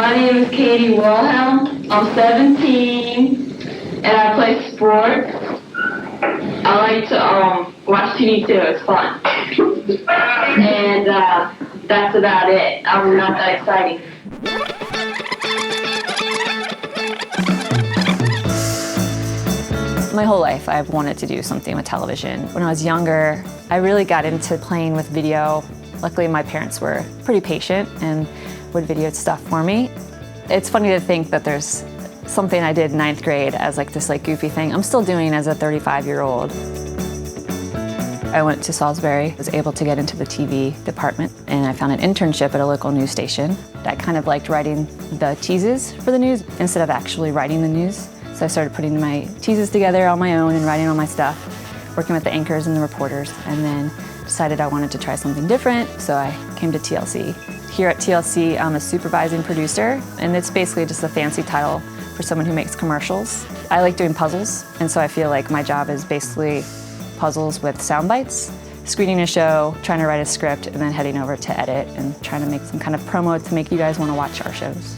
My name is Katie Wilhelm. I'm 17 and I play sport. I like to watch TV too, it's fun. And that's about it. I'm not that exciting. My whole life I've wanted to do something with television. When I was younger, I really got into playing with video. Luckily, my parents were pretty patient and would video stuff for me. It's funny to think that there's something I did in 9th grade as this goofy thing I'm still doing as a 35-year-old. I went to Salisbury, was able to get into the TV department, and I found an internship at a local news station. I kind of liked writing the teases for the news instead of actually writing the news. So I started putting my teases together on my own and writing all my stuff, working with the anchors and the reporters, and then decided I wanted to try something different, so I came to TLC. Here at TLC, I'm a supervising producer, and it's basically just a fancy title for someone who makes commercials. I like doing puzzles, and so I feel like my job is basically puzzles with sound bites, screening a show, trying to write a script, and then heading over to edit and trying to make some kind of promo to make you guys want to watch our shows.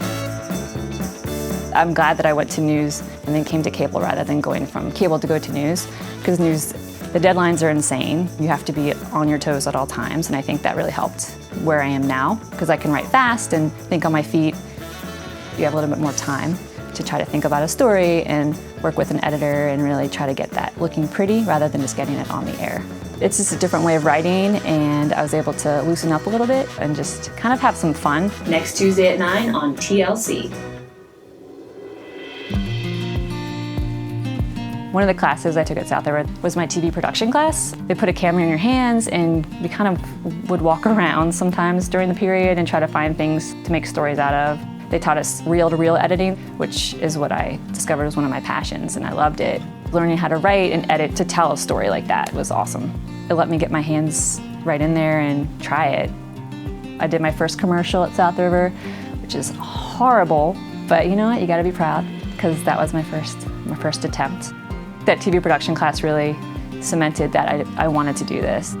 I'm glad that I went to news and then came to cable rather than going from cable to go to news, because news, the deadlines are insane. You have to be on your toes at all times, and I think that really helped where I am now, because I can write fast and think on my feet. You have a little bit more time to try to think about a story and work with an editor and really try to get that looking pretty rather than just getting it on the air. It's just a different way of writing, and I was able to loosen up a little bit and just kind of have some fun. Next Tuesday at 9 on TLC. One of the classes I took at South River was my TV production class. They put a camera in your hands, and we kind of would walk around sometimes during the period and try to find things to make stories out of. They taught us reel-to-reel editing, which is what I discovered was one of my passions, and I loved it. Learning how to write and edit to tell a story like that was awesome. It let me get my hands right in there and try it. I did my first commercial at South River, which is horrible, but you know what, you gotta be proud, because that was my first attempt. That TV production class really cemented that I wanted to do this.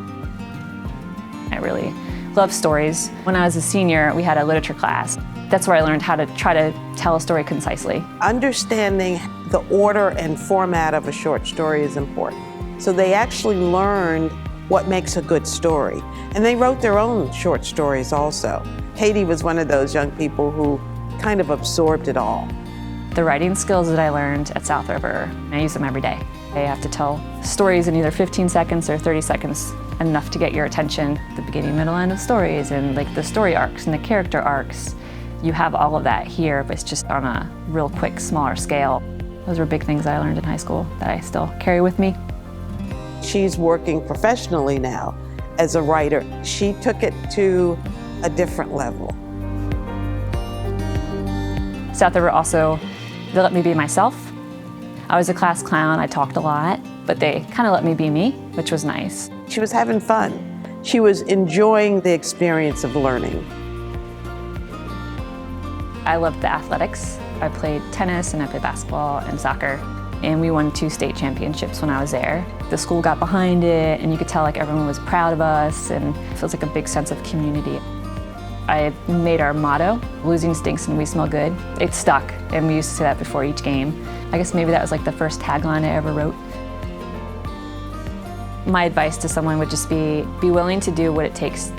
I really love stories. When I was a senior, we had a literature class. That's where I learned how to try to tell a story concisely. Understanding the order and format of a short story is important. So they actually learned what makes a good story. And they wrote their own short stories also. Katie was one of those young people who kind of absorbed it all. The writing skills that I learned at South River, I use them every day. I have to tell stories in either 15 seconds or 30 seconds, enough to get your attention. The beginning, middle, end of stories, and the story arcs and the character arcs. You have all of that here, but it's just on a real quick, smaller scale. Those were big things I learned in high school that I still carry with me. She's working professionally now as a writer. She took it to a different level. South River also, they let me be myself. I was a class clown, I talked a lot, but they kind of let me be me, which was nice. She was having fun. She was enjoying the experience of learning. I loved the athletics. I played tennis and I played basketball and soccer, and we won 2 state championships when I was there. The school got behind it, and you could tell everyone was proud of us, and it feels like a big sense of community. I made our motto, losing stinks and we smell good. It stuck, and we used to say that before each game. I guess maybe that was the first tagline I ever wrote. My advice to someone would just be willing to do what it takes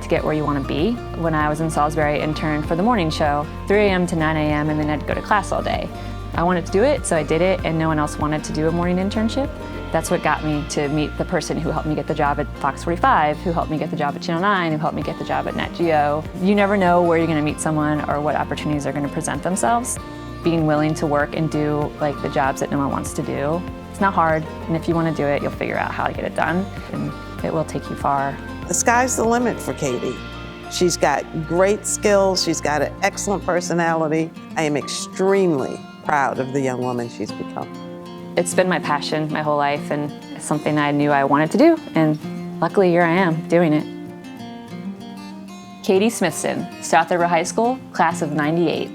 to get where you want to be. When I was in Salisbury, I interned for the morning show, 3 a.m. to 9 a.m., and then I'd go to class all day. I wanted to do it, so I did it, and no one else wanted to do a morning internship. That's what got me to meet the person who helped me get the job at Fox 45, who helped me get the job at Channel 9, who helped me get the job at Nat Geo. You never know where you're going to meet someone or what opportunities are going to present themselves. Being willing to work and do the jobs that no one wants to do, it's not hard, and if you want to do it, you'll figure out how to get it done, and it will take you far. The sky's the limit for Katie. She's got great skills, she's got an excellent personality. I am extremely proud of the young woman she's become. It's been my passion my whole life, and it's something I knew I wanted to do, and luckily here I am doing it. Katie Smithson, South River High School, class of '98.